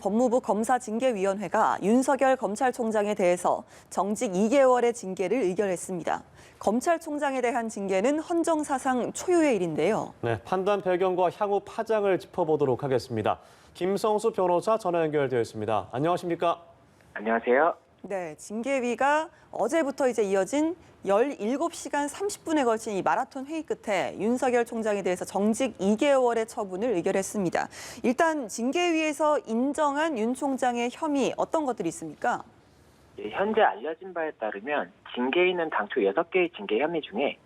법무부 검사징계위원회가 윤석열 검찰총장에 대해서 정직 2개월의 징계를 의결했습니다. 검찰총장에 대한 징계는 헌정사상 초유의 일인데요. 네, 판단 배경과 향후 파장을 짚어보도록 하겠습니다. 김성수 변호사 전화 연결되어 있습니다. 안녕하십니까? 안녕하세요. 네, 징계위가 어제부터 이어진 17시간 30분에 걸친 이 마라톤 회의 끝에 윤석열 총장에 대해서 정직 2개월의 처분을 의결했습니다. 일단 징계위에서 인정한 윤 총장의 혐의 어떤 것들이 있습니까? 현재 알려진 바에 따르면 징계위는 당초 6개의 징계 혐의 중에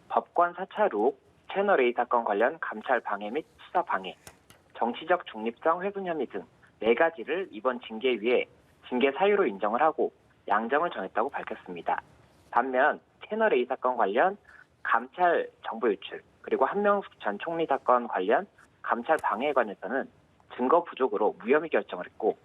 법관 사찰,욱 채널A 사건 관련 감찰 방해 및 수사 방해, 정치적 중립성 훼손 혐의 등 4가지를 이번 징계위에 징계 사유로 인정을 하고 양정을 정했다고 밝혔습니다. 반면 채널A 사건 관련 감찰 정보 유출, 그리고 한명숙 전 총리 사건 관련 감찰 방해에 관해서는 증거 부족으로 무혐의 결정을 했고,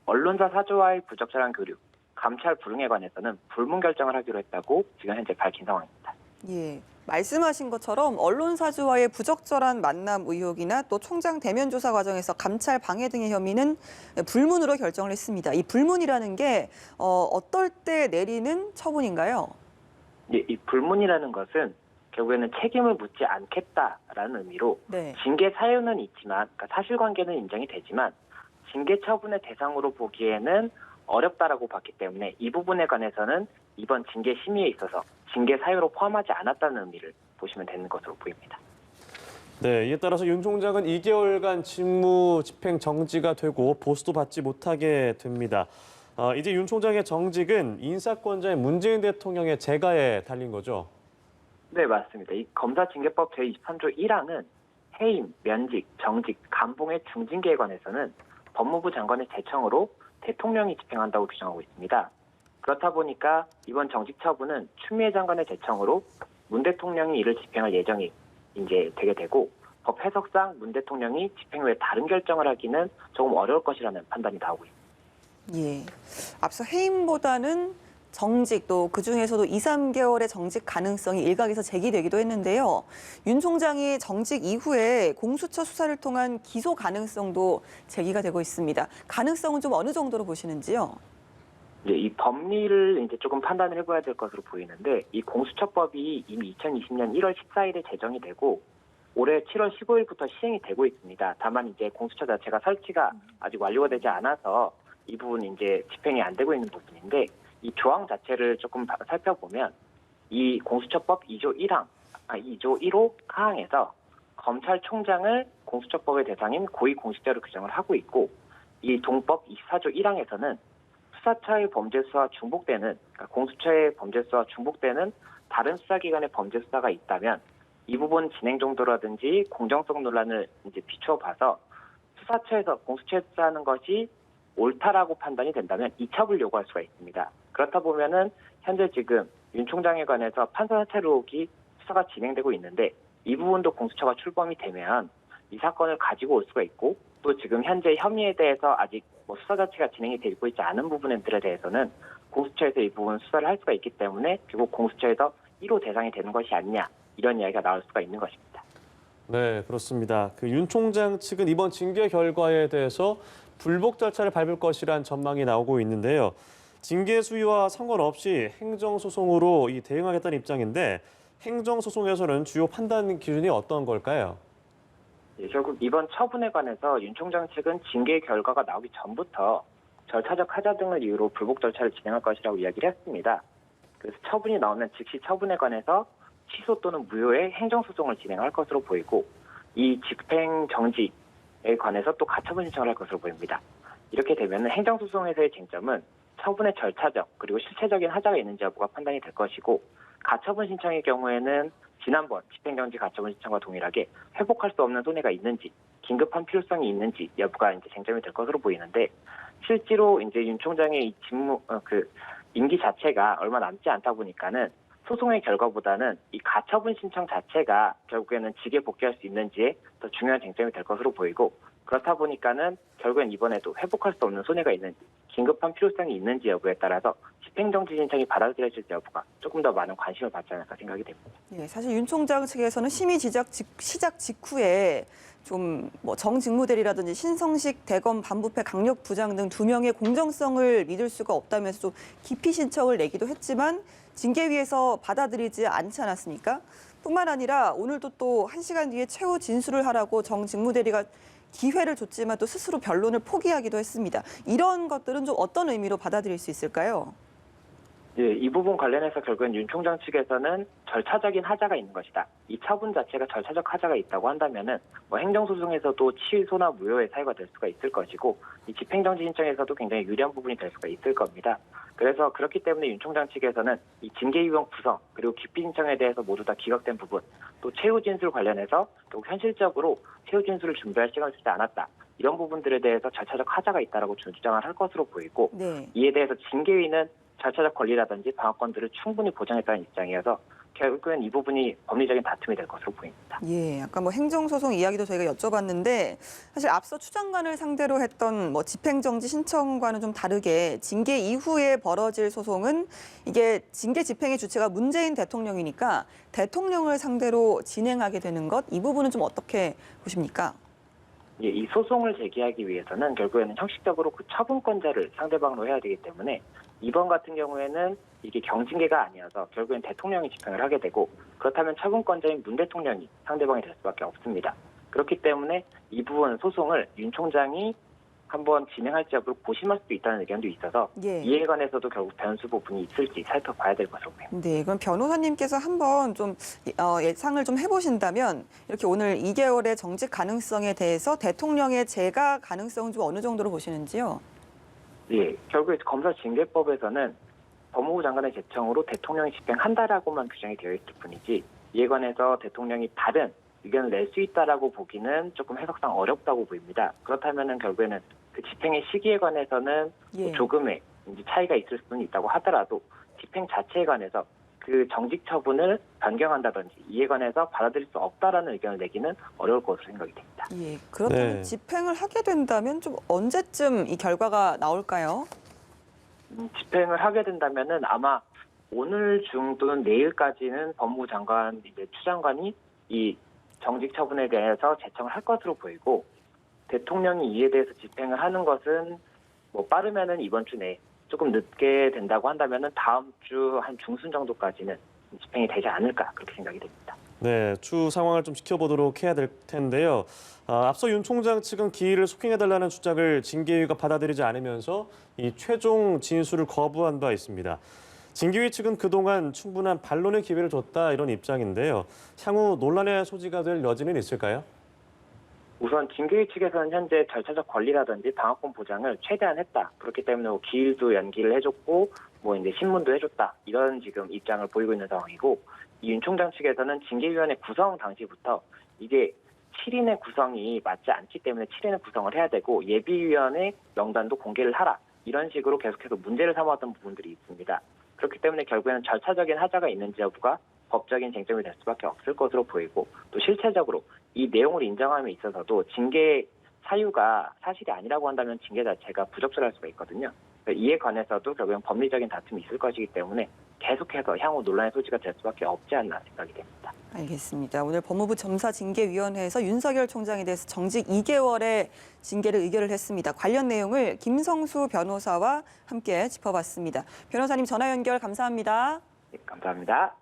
언론사 사조와의 부적절한 교류, 감찰 불응에 관해서는 불문 결정을 하기로 했다고 지금 현재 밝힌 상황입니다. 예, 말씀하신 것처럼 언론사주와의 부적절한 만남 의혹이나 또 총장 대면 조사 과정에서 감찰 방해 등의 혐의는 불문으로 결정을 했습니다. 이 불문이라는 게 어떨 때 내리는 처분인가요? 예, 이 불문이라는 것은 결국에는 책임을 묻지 않겠다라는 의미로 네. 징계 사유는 있지만, 그러니까 사실관계는 인정이 되지만 징계 처분의 대상으로 보기에는 어렵다라고 봤기 때문에 이 부분에 관해서는 이번 징계 심의에 있어서 징계 사유로 포함하지 않았다는 의미를 보시면 되는 것으로 보입니다. 네, 이에 따라서 윤 총장은 2개월간 직무 집행 정지가 되고 보수도 받지 못하게 됩니다. 이제 윤 총장의 정직은 인사권자인 문재인 대통령의 재가에 달린 거죠? 네, 맞습니다. 이 검사징계법 제23조 1항은 해임, 면직, 정직, 감봉의 중징계에 관해서는 법무부 장관의 제청으로 대통령이 집행한다고 규정하고 있습니다. 그렇다 보니까 이번 정직 처분은 추미애 장관의 제청으로 문 대통령이 이를 집행할 예정이 이제 되게 되고, 법 해석상 문 대통령이 집행 외에 다른 결정을 하기는 조금 어려울 것이라는 판단이 나오고 있습니다. 예, 앞서 해임보다는 정직, 또 그중에서도 2, 3개월의 정직 가능성이 일각에서 제기되기도 했는데요. 윤 총장이 정직 이후에 공수처 수사를 통한 기소 가능성도 제기가 되고 있습니다. 가능성은 좀 어느 정도로 보시는지요? 이제 이 법리를 이제 조금 판단을 해봐야 될 것으로 보이는데, 이 공수처법이 이미 2020년 1월 14일에 제정이 되고 올해 7월 15일부터 시행이 되고 있습니다. 다만 이제 공수처 자체가 설치가 아직 완료가 되지 않아서 이 부분이 이제 집행이 안 되고 있는 부분인데, 이 조항 자체를 조금 살펴보면 이 공수처법 2조 1호 하항에서 검찰총장을 공수처법의 대상인 고위공직자로 규정을 하고 있고, 이 동법 24조 1항에서는 수사처의 범죄 수사와 중복되는, 그러니까 공수처의 범죄 수사와 중복되는 다른 수사기관의 범죄 수사가 있다면 이 부분 진행 정도라든지 공정성 논란을 이제 비추어 봐서 수사처에서 공수처에 수사하는 것이 옳다라고 판단이 된다면 이첩을 요구할 수가 있습니다. 그렇다 보면은 현재 지금 윤 총장에 관해서 판사 사찰 의혹이 수사가 진행되고 있는데, 이 부분도 공수처가 출범이 되면 이 사건을 가지고 올 수가 있고, 또 지금 현재 혐의에 대해서 아직 수사 자체가 진행이 되고 있지 않은 부분들에 대해서는 공수처에서 이 부분 수사를 할 수가 있기 때문에 결국 공수처에서 1호 대상이 되는 것이 아니냐, 이런 이야기가 나올 수가 있는 것입니다. 네, 그렇습니다. 윤 총장 측은 이번 징계 결과에 대해서 불복 절차를 밟을 것이란 전망이 나오고 있는데요. 징계 수위와 상관없이 행정소송으로 대응하겠다는 입장인데, 행정소송에서는 주요 판단 기준이 어떤 걸까요? 예, 결국 이번 처분에 관해서 윤 총장 측은 징계 결과가 나오기 전부터 절차적 하자 등을 이유로 불복 절차를 진행할 것이라고 이야기를 했습니다. 그래서 처분이 나오면 즉시 처분에 관해서 취소 또는 무효의 행정소송을 진행할 것으로 보이고, 이 집행 정지에 관해서 또 가처분 신청을 할 것으로 보입니다. 이렇게 되면 행정소송에서의 쟁점은 처분의 절차적 그리고 실체적인 하자가 있는지 여부가 판단이 될 것이고, 가처분 신청의 경우에는 지난번 집행정지 가처분 신청과 동일하게 회복할 수 없는 손해가 있는지, 긴급한 필요성이 있는지 여부가 이제 쟁점이 될 것으로 보이는데, 실제로 이제 윤 총장의 이 임기 자체가 얼마 남지 않다 보니까는 소송의 결과보다는 이 가처분 신청 자체가 결국에는 직에 복귀할 수 있는지에 더 중요한 쟁점이 될 것으로 보이고, 그렇다 보니까는 결국엔 이번에도 회복할 수 없는 손해가 있는지 긴급한 필요성이 있는지 여부에 따라서 집행정지 신청이 받아들여질지 여부가 조금 더 많은 관심을 받지 않을까 생각이 됩니다. 예, 사실 윤 총장 측에서는 심의 시작 직후에 좀 뭐 정직무대리라든지 신성식 대검 반부패 강력 부장 등 2명의 공정성을 믿을 수가 없다면서 좀 기피 신청을 내기도 했지만 징계위에서 받아들이지 않지 않았습니까? 뿐만 아니라 오늘도 또 1시간 뒤에 최후 진술을 하라고 정직무대리가 기회를 줬지만 또 스스로 변론을 포기하기도 했습니다. 이런 것들은 좀 어떤 의미로 받아들일 수 있을까요? 예, 이 부분 관련해서 결국엔 윤 총장 측에서는 절차적인 하자가 있는 것이다. 이 처분 자체가 절차적 하자가 있다고 한다면은 뭐 행정소송에서도 취소나 무효의 사유가 될 수가 있을 것이고 이 집행정지 신청에서도 굉장히 유리한 부분이 될 수가 있을 겁니다. 그래서 그렇기 때문에 윤 총장 측에서는 이 징계위원 구성 그리고 기피 신청에 대해서 모두 다 기각된 부분 또 최후 진술 관련해서 또 현실적으로 최후 진술을 준비할 시간을 주지 않았다. 이런 부분들에 대해서 절차적 하자가 있다라고 주장을 할 것으로 보이고 네. 이에 대해서 징계위는 절차적 권리라든지 방어권들을 충분히 보장했다는 입장이어서 결국엔 이 부분이 법리적인 다툼이 될 것으로 보입니다. 예, 아까 뭐 행정소송 이야기도 저희가 여쭤봤는데 사실 앞서 추 장관을 상대로 했던 뭐 집행정지 신청과는 좀 다르게 징계 이후에 벌어질 소송은 이게 징계 집행의 주체가 문재인 대통령이니까 대통령을 상대로 진행하게 되는 것, 이 부분은 좀 어떻게 보십니까? 예, 이 소송을 제기하기 위해서는 결국에는 형식적으로 그 처분권자를 상대방으로 해야 되기 때문에 이번 같은 경우에는 이게 경징계가 아니어서 결국엔 대통령이 집행을 하게 되고 그렇다면 처분권자인 문 대통령이 상대방이 될 수밖에 없습니다. 그렇기 때문에 이 부분 소송을 윤 총장이 한번 진행할지 여부를 고심할 수도 있다는 의견도 있어서 예. 이에 관해서도 결국 변수 부분이 있을지 살펴봐야 될 것으로 보입니다. 네, 그럼 변호사님께서 한번 좀 예상을 좀 해보신다면 이렇게 오늘 2개월의 정직 가능성에 대해서 대통령의 재가 가능성은 좀 어느 정도로 보시는지요? 예, 결국에 검사징계법에서는 법무부 장관의 제청으로 대통령이 집행한다라고만 규정이 되어 있을 뿐이지 이에 관해서 대통령이 다른 의견을 낼 수 있다라고 보기는 조금 해석상 어렵다고 보입니다. 그렇다면은 결국에는 그 집행의 시기에 관해서는 예. 조금의 이제 차이가 있을 수는 있다고 하더라도 집행 자체에 관해서 그 정직 처분을 변경한다든지 이에 관해서 받아들일 수 없다라는 의견을 내기는 어려울 것으로 생각이 됩니다. 예, 그렇다면 네. 집행을 하게 된다면 좀 언제쯤 이 결과가 나올까요? 집행을 하게 된다면은 아마 오늘 중 또는 내일까지는 법무부 장관 이제 추 장관이 이 정직 처분에 대해서 제청을 할 것으로 보이고 대통령이 이에 대해서 집행을 하는 것은 뭐 빠르면은 이번 주 내에 조금 늦게 된다고 한다면은 다음 주 한 중순 정도까지는 집행이 되지 않을까 그렇게 생각이 됩니다. 네, 추후 상황을 좀 지켜보도록 해야 될 텐데요. 앞서 윤 총장 측은 기일을 속행해달라는 주장을 징계위가 받아들이지 않으면서 이 최종 진술을 거부한 바 있습니다. 징계위 측은 그동안 충분한 반론의 기회를 줬다 이런 입장인데요. 향후 논란의 소지가 될 여지는 있을까요? 우선 징계위 측에서는 현재 절차적 권리라든지 방어권 보장을 최대한 했다. 그렇기 때문에 뭐 기일도 연기를 해줬고 뭐 이제 신문도 해줬다. 이런 지금 입장을 보이고 있는 상황이고 이 윤 총장 측에서는 징계위원회 구성 당시부터 이게 7인의 구성이 맞지 않기 때문에 7인의 구성을 해야 되고 예비위원회 명단도 공개를 하라. 이런 식으로 계속해서 문제를 삼았던 부분들이 있습니다. 그렇기 때문에 결국에는 절차적인 하자가 있는지 여부가 법적인 쟁점이 될 수밖에 없을 것으로 보이고 또 실체적으로 이 내용을 인정함에 있어서도 징계 사유가 사실이 아니라고 한다면 징계 자체가 부적절할 수가 있거든요. 이에 관해서도 결국엔 법리적인 다툼이 있을 것이기 때문에 계속해서 향후 논란의 소지가 될 수밖에 없지 않나 생각이 됩니다. 알겠습니다. 오늘 법무부 점사징계위원회에서 윤석열 총장에 대해서 정직 2개월의 징계를 의결을 했습니다. 관련 내용을 김성수 변호사와 함께 짚어봤습니다. 변호사님 전화 연결 감사합니다. 네, 감사합니다.